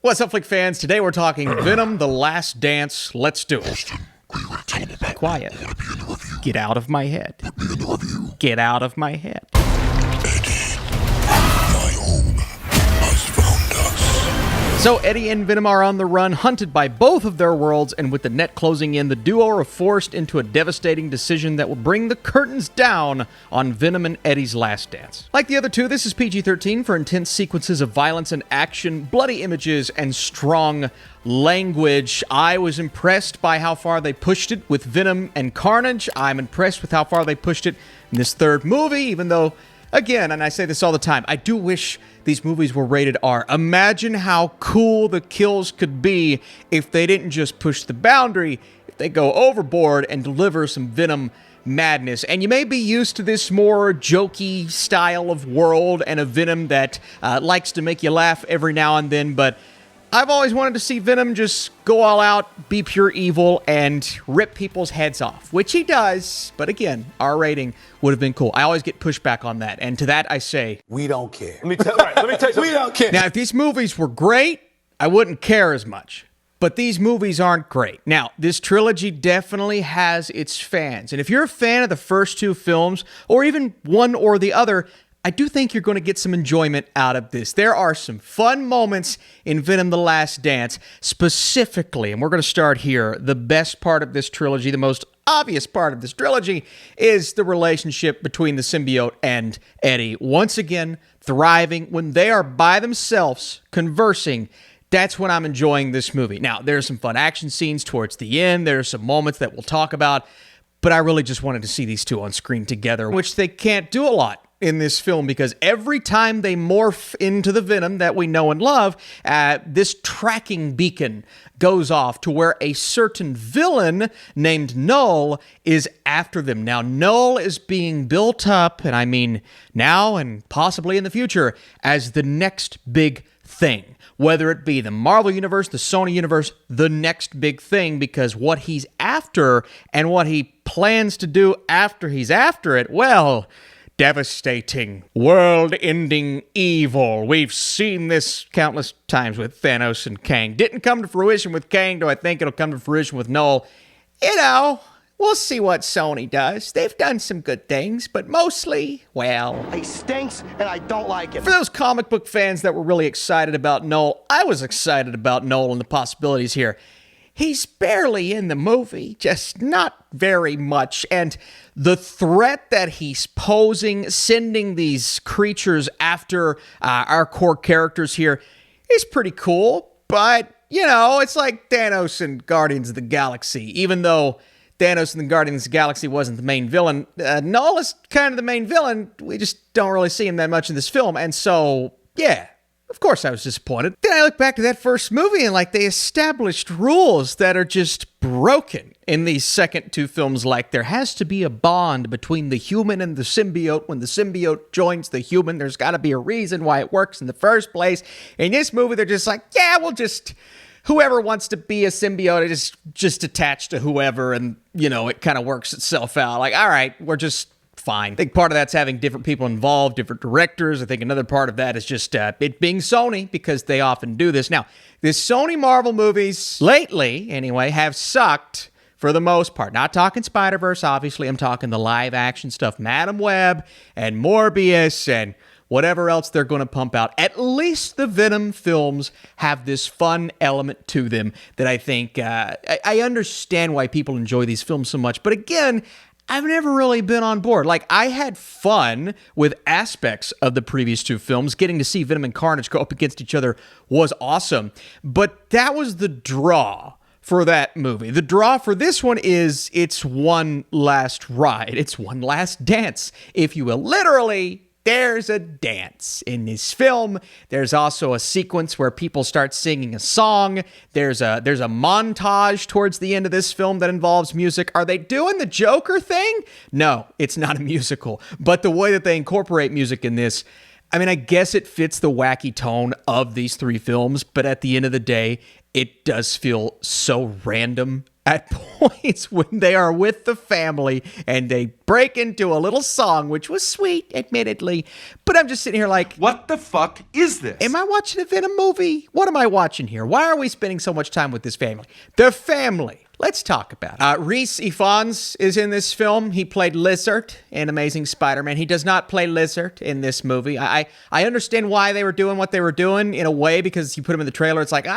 What's up, Flick fans? Today we're talking Venom: The Last Dance. Let's do it. Quiet. Get out of my head. Get out of my head. So Eddie and Venom are on the run, hunted by both of their worlds, and with the net closing in, the duo are forced into a devastating decision that will bring the curtains down on Venom and Eddie's last dance. Like the other two, this is PG-13 for intense sequences of violence and action, bloody images, and strong language. I was impressed by how far they pushed it with Venom and Carnage. I'm impressed with how far they pushed it in this third movie, even though, again, and I say this all the time, I do wish these movies were rated R. Imagine how cool the kills could be if they didn't just push the boundary, if they go overboard and deliver some Venom madness. And you may be used to this more jokey style of world and a Venom that likes to make you laugh every now and then, but I've always wanted to see Venom just go all out, be pure evil, and rip people's heads off, which he does, but again, R rating would have been cool. I always get pushback on that, and to that I say, we don't care. Let me tell you something. We don't care. Now, if these movies were great, I wouldn't care as much. But these movies aren't great. Now, this trilogy definitely has its fans, and if you're a fan of the first two films, or even one or the other, I do think you're going to get some enjoyment out of this. There are some fun moments in Venom: The Last Dance, specifically, and we're going to start here. The best part of this trilogy, the most obvious part of this trilogy, is the relationship between the symbiote and Eddie. Once again, thriving when they are by themselves, conversing. That's when I'm enjoying this movie. Now, there's some fun action scenes towards the end. There's some moments that we'll talk about, but I really just wanted to see these two on screen together, which they can't do a lot in this film, because every time they morph into the Venom that we know and love, this tracking beacon goes off to where a certain villain named Knull is after them. Now, Knull is being built up, and I mean now and possibly in the future, as the next big thing. Whether it be the Marvel Universe, the Sony Universe, the next big thing, because what he's after and what he plans to do after he's after it, well, devastating, world-ending evil. We've seen this countless times with Thanos and Kang. Didn't come to fruition with Kang, do I think it'll come to fruition with Knull? You know, we'll see what Sony does. They've done some good things, but mostly, well, He stinks, and I don't like him. for those comic book fans that were really excited about Knull, I was excited about Knull and the possibilities here. He's barely in the movie, just not very much, and the threat that he's posing, sending these creatures after our core characters here, is pretty cool, but, you know, it's like Thanos and Guardians of the Galaxy. Even though Thanos and the Guardians of the Galaxy wasn't the main villain, Knull is kind of the main villain. We just don't really see him that much in this film, and so, yeah. Of course I was disappointed. Then I look back to that first movie and they established rules that are just broken in these second two films. Like, there has to be a bond between the human and the symbiote. When the symbiote joins the human, there's got to be a reason why it works in the first place. In this movie, they're just like, yeah, we'll just, whoever wants to be a symbiote is just attached to whoever, and, you know, it kind of works itself out. Like, all right, we're just fine. I think part of that's having different people involved, different directors. I think another part of that is just it being Sony, because they often do this. Now, the Sony Marvel movies, lately anyway, have sucked for the most part. Not talking Spider-Verse, obviously. I'm talking the live action stuff. Madam Web and Morbius and whatever else they're going to pump out. At least the Venom films have this fun element to them that I think, I understand why people enjoy these films so much. But again, I've never really been on board. Like, I had fun with aspects of the previous two films. Getting to see Venom and Carnage go up against each other was awesome. But that was the draw for that movie. The draw for this one is it's one last ride. It's one last dance, if you will. Literally, there's a dance in this film. There's also a sequence where people start singing a song. There's a montage towards the end of this film that involves music. Are they doing the Joker thing? No, it's not a musical. But the way that they incorporate music in this, I mean, I guess it fits the wacky tone of these three films, but at the end of the day, it does feel so random at points when they are with the family and they break into a little song, which was sweet, admittedly. But I'm just sitting here like, what the fuck is this? am I watching a Venom movie? What am I watching here? Why are we spending so much time with this family? The family. Let's talk about it. Rhys Ifans is in this film. He played Lizard in Amazing Spider-Man. He does not play Lizard in this movie. I understand why they were doing what they were doing in a way, because you put him in the trailer, it's like,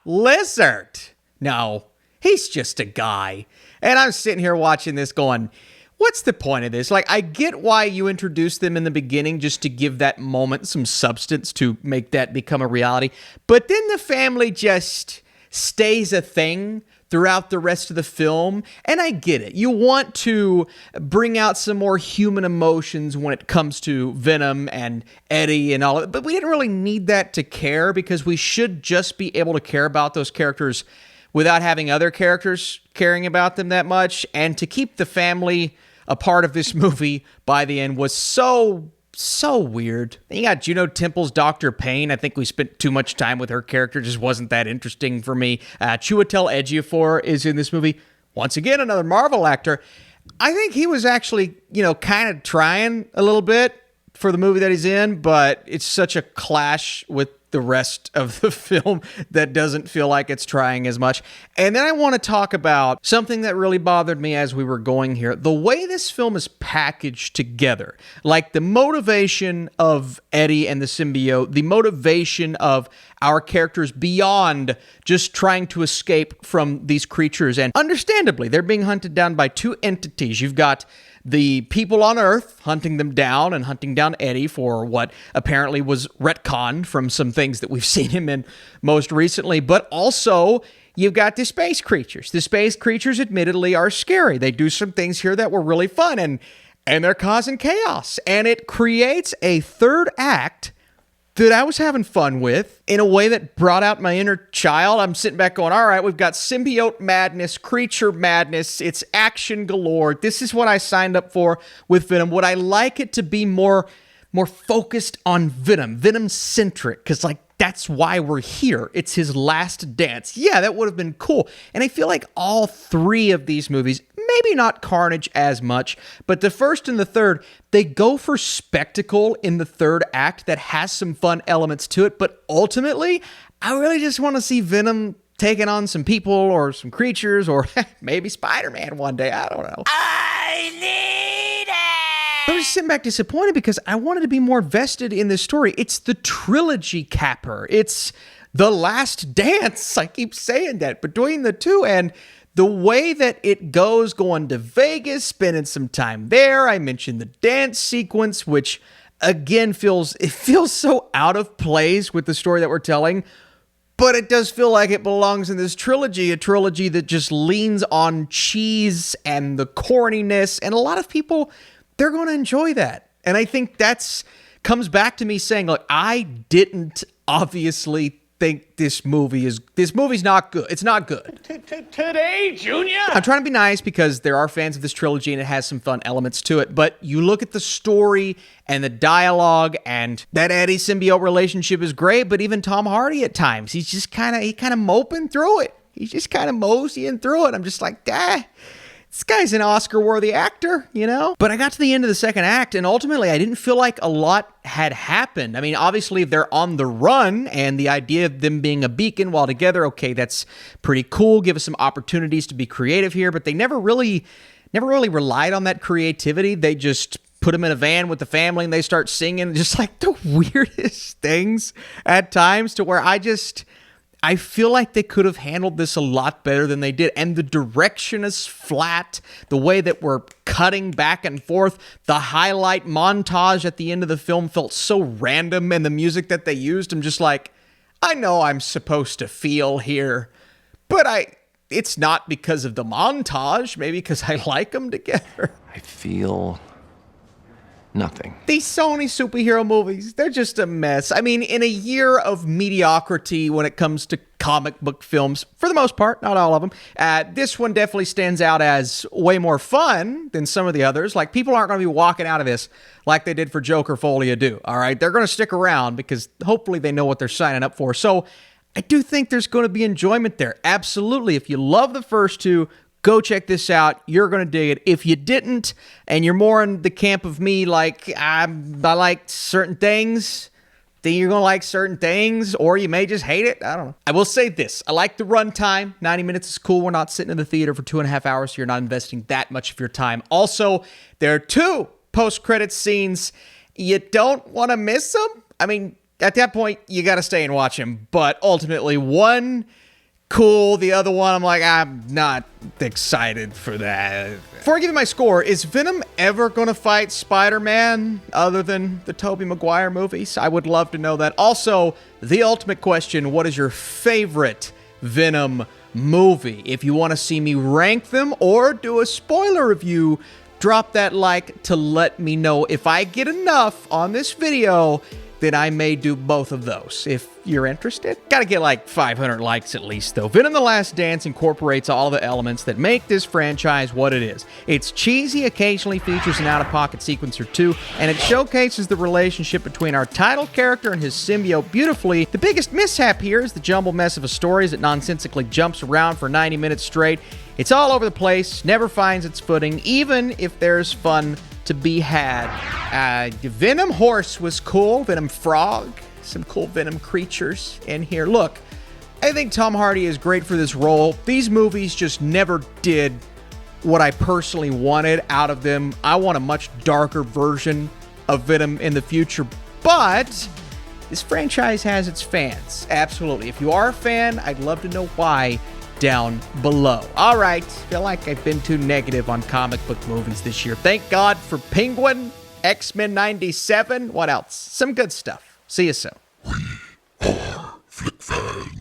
Lizard. No, he's just a guy. And I'm sitting here watching this going, what's the point of this? Like, I get why you introduced them in the beginning just to give that moment some substance to make that become a reality. But then the family just stays a thing throughout the rest of the film, and I get it. You want to bring out some more human emotions when it comes to Venom and Eddie and all of it, but we didn't really need that to care, because we should just be able to care about those characters without having other characters caring about them that much. And to keep the family a part of this movie by the end was so weird. Then you got Juno Temple's Dr. Payne. I think we spent too much time with her character. Just wasn't that interesting for me. Chiwetel Ejiofor is in this movie. Once again, another Marvel actor. I think he was actually, kind of trying a little bit for the movie that he's in, but it's such a clash with the rest of the film that doesn't feel like it's trying as much. And then I want to talk about something that really bothered me as we were going here. The way this film is packaged together, like the motivation of Eddie and the symbiote, the motivation of our characters beyond just trying to escape from these creatures. And understandably, they're being hunted down by two entities. You've got the people on Earth hunting them down and hunting down Eddie for what apparently was retconned from some things that we've seen him in most recently. But also, you've got the space creatures. The space creatures admittedly are scary. They do some things here that were really fun, and they're causing chaos. And it creates a third act that I was having fun with in a way that brought out my inner child. I'm sitting back going, all right, we've got symbiote madness, creature madness, it's action galore. This is what I signed up for with Venom. Would I like it to be more focused on Venom, Venom-centric? Because, that's why we're here. It's his last dance. Yeah, that would have been cool. And I feel like all three of these movies, maybe not Carnage as much, but the first and the third, they go for spectacle in the third act that has some fun elements to it. But ultimately, I really just want to see Venom taking on some people or some creatures or maybe Spider-Man one day. I don't know. I need it! I was sitting back disappointed because I wanted to be more vested in this story. It's the trilogy capper. It's the last dance. I keep saying that between the two, and the way that it goes, going to Vegas, spending some time there. I mentioned the dance sequence, which again feels so out of place with the story that we're telling. But it does feel like it belongs in this trilogy, a trilogy that just leans on cheese and the corniness, and a lot of people, they're going to enjoy that. And I think that's comes back to me saying, look, I didn't obviously think this movie's not good. It's not good. Today, Junior! I'm trying to be nice because there are fans of this trilogy and it has some fun elements to it, but you look at the story and the dialogue, and that Eddie symbiote relationship is great, but even Tom Hardy at times, he's just kind of moping through it. He's just kind of moseying through it. I'm just like, this guy's an Oscar-worthy actor, But I got to the end of the second act, and ultimately I didn't feel like a lot had happened. I mean, obviously they're on the run, and the idea of them being a beacon while together, okay, that's pretty cool. Give us some opportunities to be creative here, but they never really relied on that creativity. They just put them in a van with the family, and they start singing just like the weirdest things at times, to where I feel like they could have handled this a lot better than they did. And the direction is flat. The way that we're cutting back and forth. The highlight montage at the end of the film felt so random. And the music that they used, I'm just like, I know I'm supposed to feel here. But it's not because of the montage. Maybe because I like them together. I feel nothing. These Sony superhero movies, they're just a mess. I mean, in a year of mediocrity when it comes to comic book films, for the most part, not all of them, this one definitely stands out as way more fun than some of the others. Like, people aren't going to be walking out of this like they did for Joker Folie à Deux, all right? They're going to stick around because hopefully they know what they're signing up for. So I do think there's going to be enjoyment there. Absolutely. If you love the first two, go check this out. You're going to dig it. If you didn't, and you're more in the camp of me, like, I like certain things, then you're going to like certain things, or you may just hate it. I don't know. I will say this. I like the runtime. 90 minutes is cool. We're not sitting in the theater for 2.5 hours, so you're not investing that much of your time. Also, there are 2 post-credits scenes. You don't want to miss them. I mean, at that point, you got to stay and watch them. But ultimately, one, cool. The other one, I'm like, I'm not excited for that. Before I give you my score, is Venom ever going to fight Spider-Man other than the Tobey Maguire movies? I would love to know that. Also, the ultimate question, what is your favorite Venom movie? If you want to see me rank them or do a spoiler review, drop that like to let me know. If I get enough on this video, then I may do both of those, if you're interested. Gotta get like 500 likes at least, though. Venom The Last Dance incorporates all the elements that make this franchise what it is. It's cheesy, occasionally features an out-of-pocket sequence or two, and it showcases the relationship between our title character and his symbiote beautifully. The biggest mishap here is the jumbled mess of a story as it nonsensically jumps around for 90 minutes straight. It's all over the place, never finds its footing, even if there's fun to be had. Venom Horse was cool. Venom Frog. Some cool Venom creatures in here. Look, I think Tom Hardy is great for this role. These movies just never did what I personally wanted out of them. I want a much darker version of Venom in the future, but this franchise has its fans. Absolutely. If you are a fan, I'd love to know why down below. All right, feel like I've been too negative on comic book movies this year. Thank God for Penguin, X-Men 97. What else? Some good stuff. See you soon. We are Flick Fans.